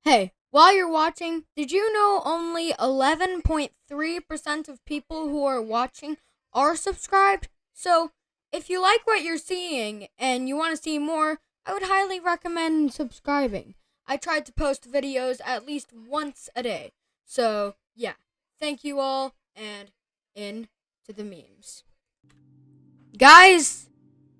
Hey, while you're watching, did you know only 11.3% of people who are watching are subscribed? So, if you like what you're seeing and you want to see more, I would highly recommend subscribing. I tried to post videos at least once a day. So, yeah. Thank you all, and in to the memes. Guys,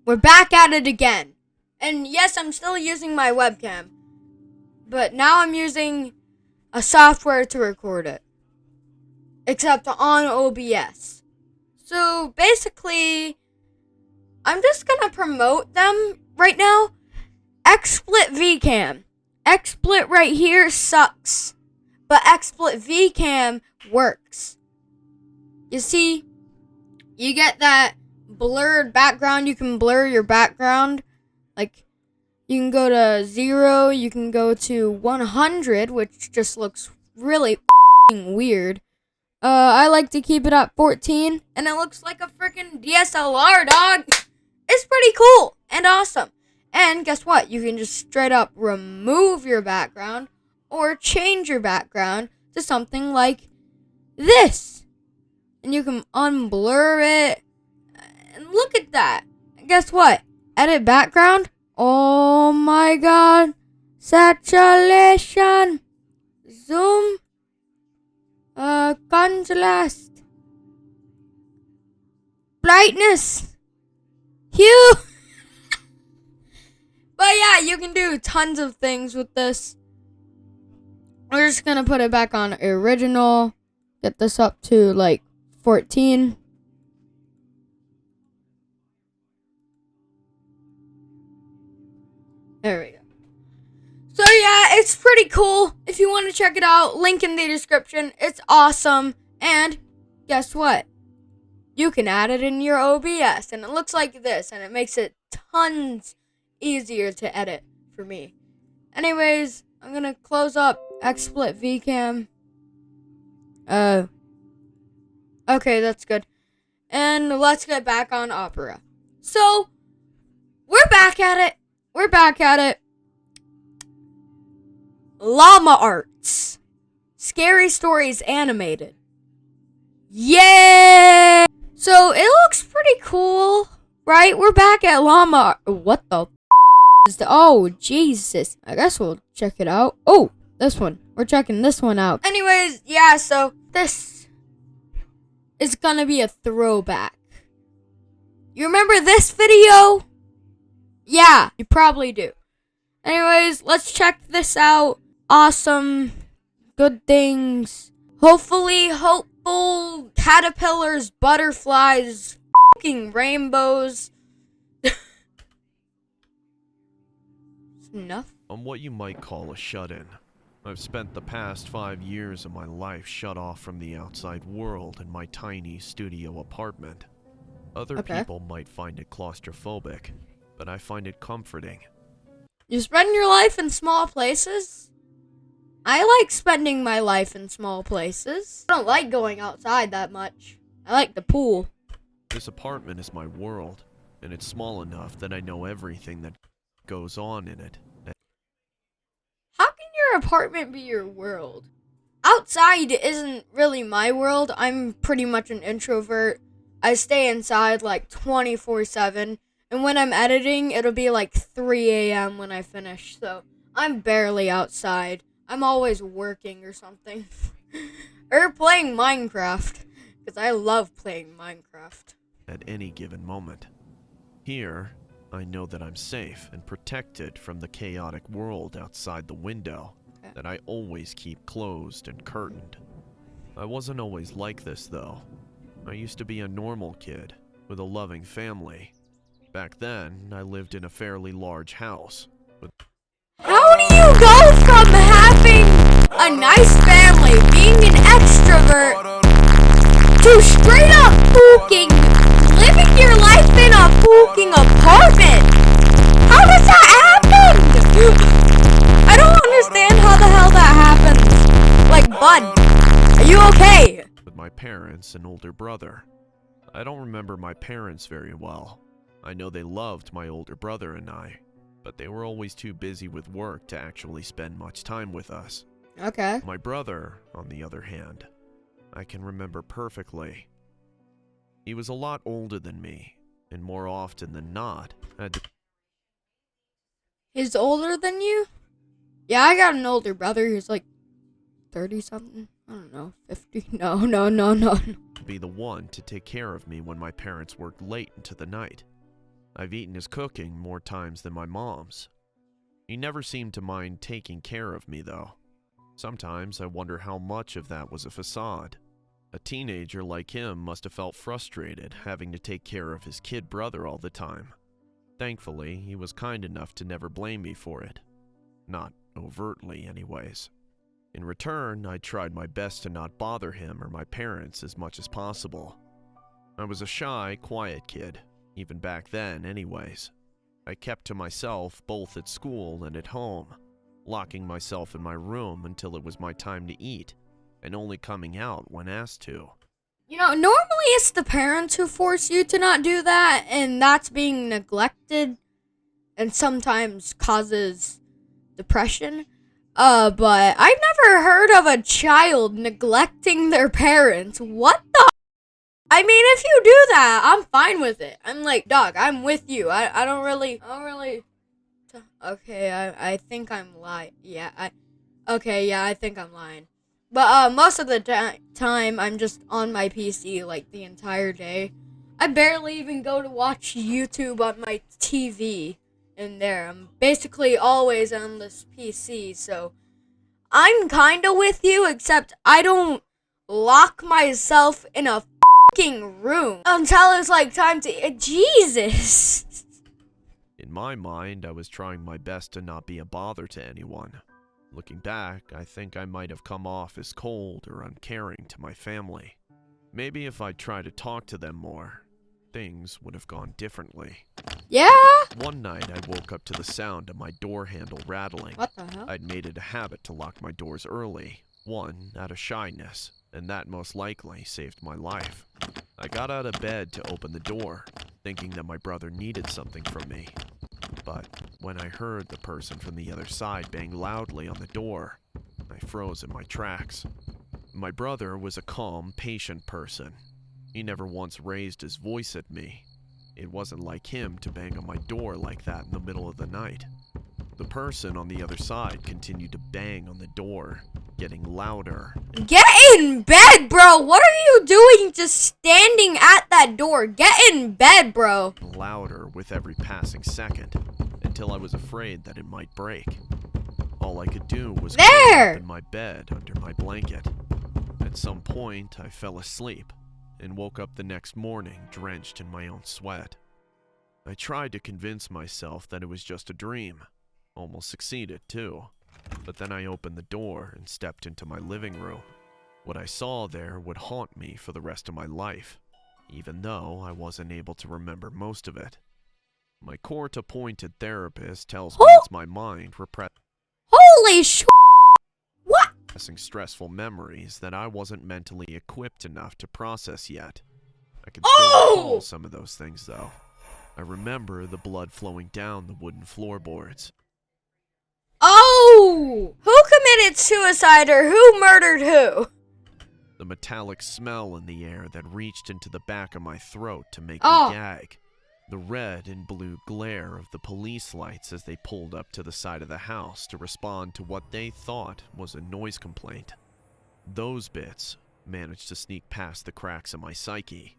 we're back at it again. And yes, I'm still using my webcam. But now I'm using a software to record it. Except on OBS. So basically, I'm just gonna promote them right now. XSplit VCam. XSplit right here sucks. But XSplit VCam works. You see, you get that blurred background. You can blur your background. Like, you can go to 0, you can go to 100, which just looks really weird. I like to keep it at 14, and it looks like a freaking DSLR, dog. It's pretty cool and awesome. And guess what? You can just straight up remove your background or change your background to something like this. And you can unblur it. And look at that. And guess what? Edit background. Oh my god. Saturation. Zoom. Contrast. Brightness. Hue. But yeah, you can do tons of things with this. We're just gonna put it back on original. Get this up to like 14. There we go. So yeah, it's pretty cool. If you want to check it out, link in the description. It's awesome. And guess what? You can add it in your OBS. And it looks like this. And it makes it tons easier to edit for me. Anyways, I'm going to close up XSplit VCam. Okay, that's good. And let's get back on Opera. So, we're back at it. Llama Arts. Scary Stories animated. Yay! So it looks pretty cool, right? We're back at Llama. What the is the? Oh, Jesus. I guess we'll check it out. Oh, this one. We're checking this one out. Anyways, yeah, so this is gonna be a throwback. You remember this video? Yeah, you probably do. Anyways, let's check this out. Awesome. Good things. Hopefully, hopeful caterpillars, butterflies, fucking rainbows. Enough. I'm what you might call a shut-in. I've spent the past 5 years of my life shut off from the outside world in my tiny studio apartment. Other people might find it claustrophobic, but I find it comforting. You spend your life in small places? I like spending my life in small places. I don't like going outside that much. I like the pool. This apartment is my world, and it's small enough that I know everything that goes on in it. How can your apartment be your world? Outside isn't really my world. I'm pretty much an introvert. I stay inside like 24/7. And when I'm editing, it'll be like 3 a.m. when I finish. So I'm barely outside. I'm always working or something. Or playing Minecraft. Because I love playing Minecraft. At any given moment. Here, I know that I'm safe and protected from the chaotic world outside the window that I always keep closed and curtained. I wasn't always like this, though. I used to be a normal kid with a loving family. Back then, I lived in a fairly large house. How do you go from having a nice family, being an extrovert, to straight up fucking living your life in a fucking apartment? How does that happen? I don't understand how the hell that happens. Like, bud, are you okay? With my parents and older brother. I don't remember my parents very well. I know they loved my older brother and I, but they were always too busy with work to actually spend much time with us. Okay. My brother, on the other hand, I can remember perfectly. He was a lot older than me, and more often than not, had to. He's older than you? Yeah, I got an older brother. He's like 30 something. I don't know, 50. No. Be the one to take care of me when my parents worked late into the night. I've eaten his cooking more times than my mom's. He never seemed to mind taking care of me, though. Sometimes I wonder how much of that was a facade. A teenager like him must have felt frustrated having to take care of his kid brother all the time. Thankfully, he was kind enough to never blame me for it. Not overtly, anyways. In return, I tried my best to not bother him or my parents as much as possible. I was a shy, quiet kid, even back then anyways. I kept to myself both at school and at home, locking myself in my room until it was my time to eat, and only coming out when asked to. You know, normally it's the parents who force you to not do that, and that's being neglected and sometimes causes depression. But I've never heard of a child neglecting their parents. What the? I mean, if you do that, I'm fine with it. I'm like, dog, I'm with you. I don't really. Okay, I think I'm lying. Yeah, I think I'm lying. But most of the time, I'm just on my PC like the entire day. I barely even go to watch YouTube on my TV in there. I'm basically always on this PC, so I'm kinda with you, except I don't lock myself in a fucking room until it's like time to. Jesus! In my mind, I was trying my best to not be a bother to anyone. Looking back, I think I might have come off as cold or uncaring to my family. Maybe if I'd tried to talk to them more, things would have gone differently. Yeah? One night, I woke up to the sound of my door handle rattling. What the hell? I'd made it a habit to lock my doors early, one, out of shyness, and that most likely saved my life. I got out of bed to open the door, thinking that my brother needed something from me. But when I heard the person from the other side bang loudly on the door, I froze in my tracks. My brother was a calm, patient person. He never once raised his voice at me. It wasn't like him to bang on my door like that in the middle of the night. The person on the other side continued to bang on the door, getting louder. Get in bed, bro! What are you doing just standing at that door? Get in bed, bro! Louder with every passing second, until I was afraid that it might break. All I could do was curl up in my bed under my blanket. At some point, I fell asleep and woke up the next morning drenched in my own sweat. I tried to convince myself that it was just a dream. Almost succeeded, too. But then I opened the door and stepped into my living room. What I saw there would haunt me for the rest of my life, even though I wasn't able to remember most of it. My court-appointed therapist tells me it's my mind Holy sh**! What? repressing stressful memories that I wasn't mentally equipped enough to process yet. I can still recall some of those things, though. I remember the blood flowing down the wooden floorboards. Oh! Who committed suicide or who murdered who? The metallic smell in the air that reached into the back of my throat to make me gag. The red and blue glare of the police lights as they pulled up to the side of the house to respond to what they thought was a noise complaint. Those bits managed to sneak past the cracks in my psyche.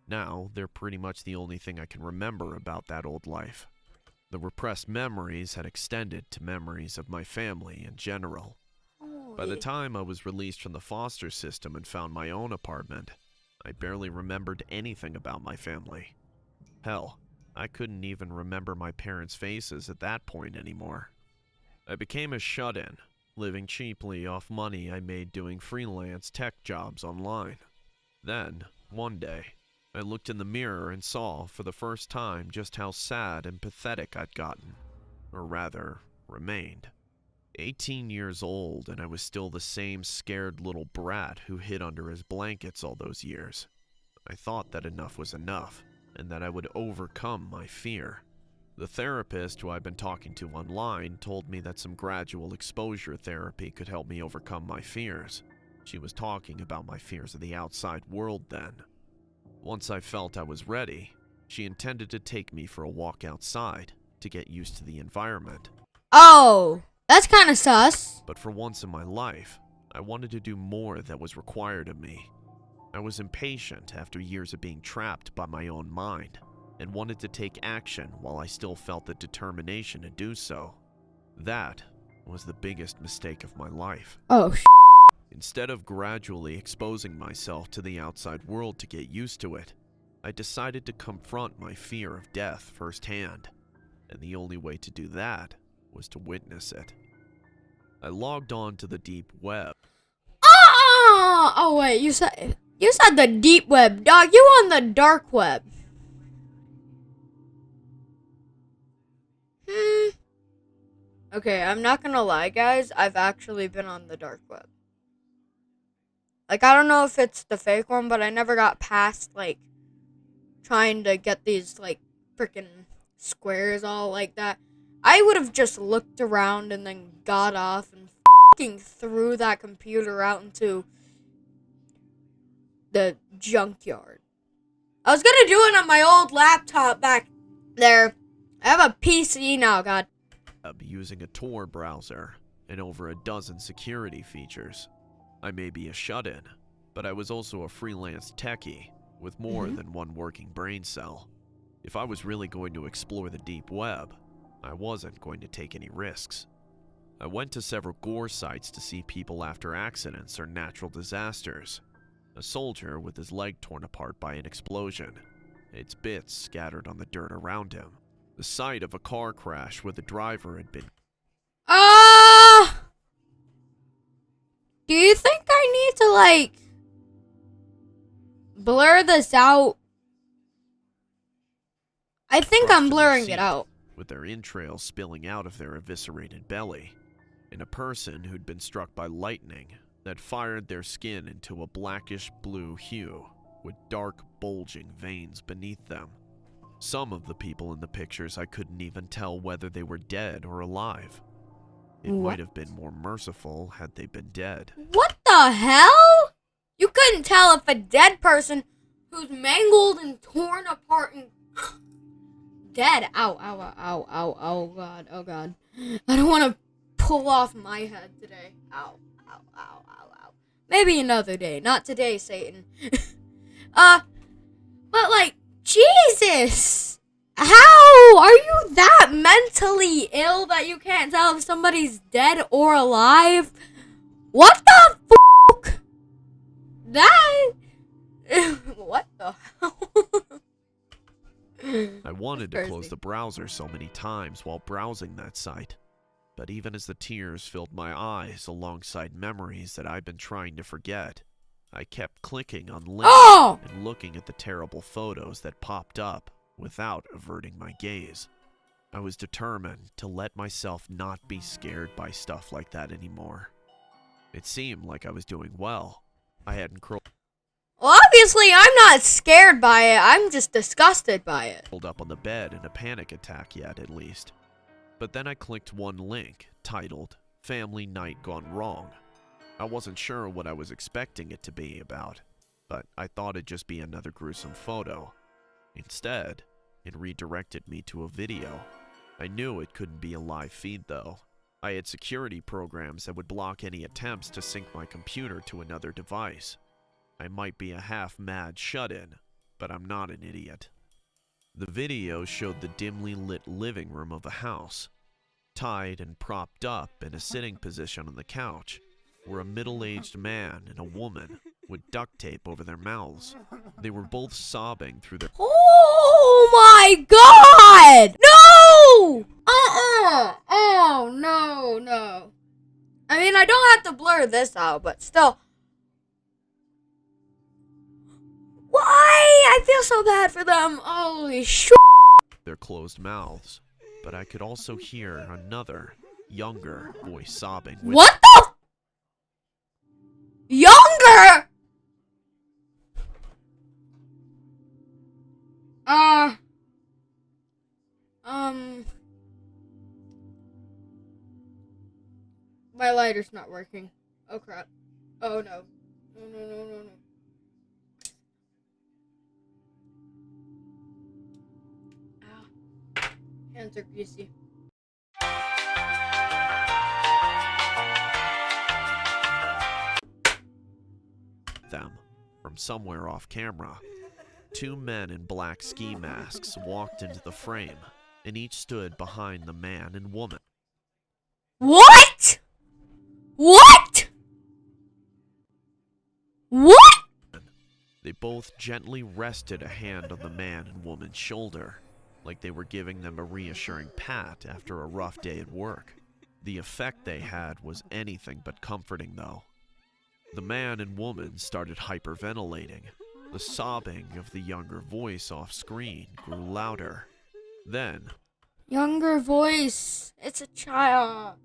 Now, they're pretty much the only thing I can remember about that old life. The repressed memories had extended to memories of my family in general. By the time I was released from the foster system and found my own apartment, I barely remembered anything about my family. Hell, I couldn't even remember my parents' faces at that point anymore. I became a shut-in, living cheaply off money I made doing freelance tech jobs online. Then, one day, I looked in the mirror and saw for the first time just how sad and pathetic I'd gotten. Or rather, remained. 18 years old, and I was still the same scared little brat who hid under his blankets all those years. I thought that enough was enough, and that I would overcome my fear. The therapist who I've been talking to online told me that some gradual exposure therapy could help me overcome my fears. She was talking about my fears of the outside world then. Once I felt I was ready, she intended to take me for a walk outside to get used to the environment. Oh, that's kind of sus. But for once in my life, I wanted to do more that was required of me. I was impatient after years of being trapped by my own mind, and wanted to take action while I still felt the determination to do so. That was the biggest mistake of my life. Oh, Instead of gradually exposing myself to the outside world to get used to it, I decided to confront my fear of death firsthand, and the only way to do that was to witness it. I logged on to the deep web. Oh wait, you said the deep web, dog. You on the dark web? Okay, I'm not gonna lie, guys. I've actually been on the dark web. Like, I don't know if it's the fake one, but I never got past, like, trying to get these, like, freaking squares all like that. I would have just looked around and then got off and fucking threw that computer out into the junkyard. I was gonna do it on my old laptop back there. I have a PC now, God. Using a Tor browser and over a dozen security features. I may be a shut-in, but I was also a freelance techie with more than one working brain cell. If I was really going to explore the deep web, I wasn't going to take any risks. I went to several gore sites to see people after accidents or natural disasters. A soldier with his leg torn apart by an explosion, its bits scattered on the dirt around him. The sight of a car crash where the driver had been... Do you think I need to, like, blur this out? I think I'm blurring it out. With their entrails spilling out of their eviscerated belly, and a person who'd been struck by lightning that fired their skin into a blackish blue hue with dark bulging veins beneath them. Some of the people in the pictures I couldn't even tell whether they were dead or alive. It might have been more merciful had they been dead. What the hell? You couldn't tell if a dead person who's mangled and torn apart and dead. Ow, ow, ow, ow, ow, God, oh God. I don't want to pull off my head today. Ow, ow, ow, ow, ow. Maybe another day. Not today, Satan. But like, Jesus! How are you that mentally ill that you can't tell if somebody's dead or alive? What the fuck? That... What the hell? I wanted to close the browser so many times while browsing that site, but even as the tears filled my eyes alongside memories that I'd been trying to forget, I kept clicking on links and looking at the terrible photos that popped up without averting my gaze. I was determined to let myself not be scared by stuff like that anymore. It seemed like I was doing well. I hadn't curled Well, obviously, I'm not scared by it. I'm just disgusted by it. up on the bed in a panic attack yet, at least. But then I clicked one link titled Family Night Gone Wrong. I wasn't sure what I was expecting it to be about, but I thought it'd just be another gruesome photo. Instead, it redirected me to a video. I knew it couldn't be a live feed though. I had security programs that would block any attempts to sync my computer to another device. I might be a half-mad shut-in, but I'm not an idiot. The video showed the dimly lit living room of a house. Tied and propped up in a sitting position on the couch were a middle-aged man and a woman with duct tape over their mouths. They were both sobbing through their... Oh my God! No! Oh, no. I mean, I don't have to blur this out, but still. Why? I feel so bad for them. Holy shit. Their closed mouths. But I could also hear another, younger voice sobbing with... What the? Younger? My lighter's not working. Oh crap. Oh no. No. Ow. Hands are greasy. Them, from somewhere off camera, two men in black ski masks walked into the frame, and each stood behind the man and woman. What? What? What? They both gently rested a hand on the man and woman's shoulder, like they were giving them a reassuring pat after a rough day at work. The effect they had was anything but comforting, though. The man and woman started hyperventilating. The sobbing of the younger voice off screen grew louder. Then, Younger voice. It's a child.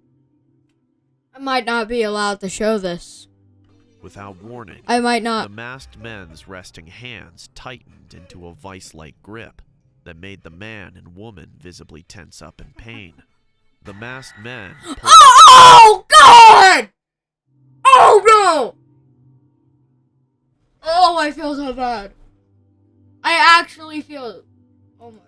I might not be allowed to show this. without warning, I might the not. masked men's resting hands tightened into a vice-like grip that made the man and woman visibly tense up in pain. The masked men pulled Oh, God! Oh, no! Oh, I feel so bad. I actually feel... Oh, my God.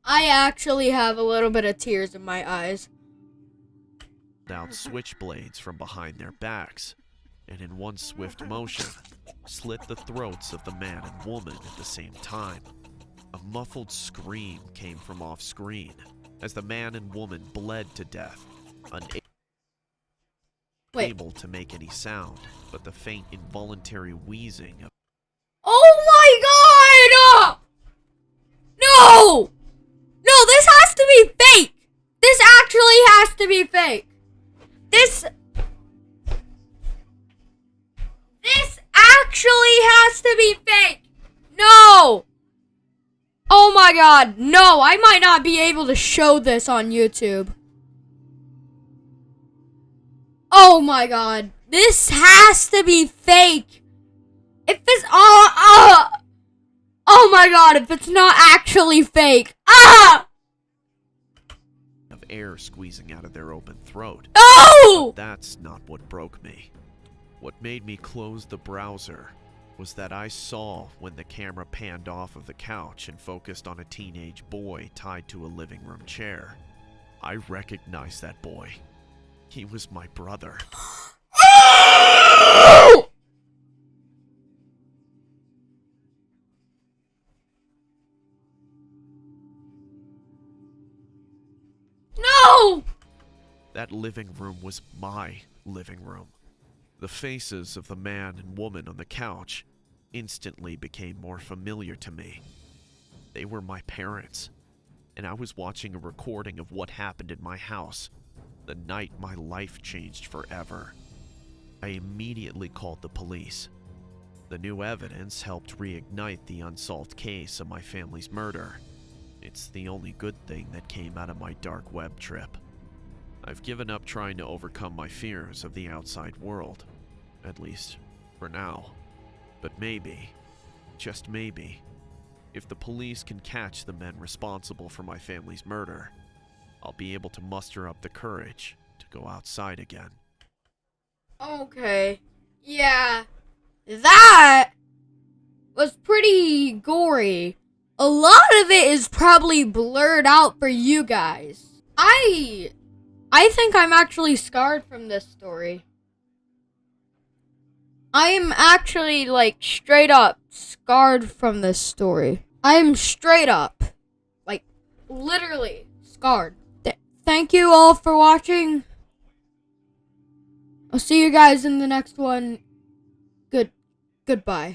I actually have a little bit of tears in my eyes. out switchblades from behind their backs, and in one swift motion, slit the throats of the man and woman at the same time. A muffled scream came from off-screen as the man and woman bled to death, unable to make any sound, but the faint involuntary wheezing of... Oh, my God! No! No, this has to be fake! This actually has to be fake. This actually has to be fake. No. Oh my God. No, I might not be able to show this on YouTube. Oh my God. This has to be fake. If it's oh my God, if it's not actually fake. of air squeezing out of their open throat. No! But that's not what broke me. What made me close the browser was that I saw when the camera panned off of the couch and focused on a teenage boy tied to a living room chair. I recognized that boy. He was my brother. No! That living room was my living room. The faces of the man and woman on the couch instantly became more familiar to me. They were my parents, and I was watching a recording of what happened in my house the night my life changed forever. I immediately called the police. The new evidence helped reignite the unsolved case of my family's murder. It's the only good thing that came out of my dark web trip. I've given up trying to overcome my fears of the outside world, at least for now. But maybe, just maybe, if the police can catch the men responsible for my family's murder, I'll be able to muster up the courage to go outside again. Okay. Yeah. That was pretty gory. A lot of it is probably blurred out for you guys. I think I'm actually scarred from this story. I am actually, like, straight up scarred from this story. I am straight up, like, literally scarred. Thank you all for watching. I'll see you guys in the next one. Goodbye.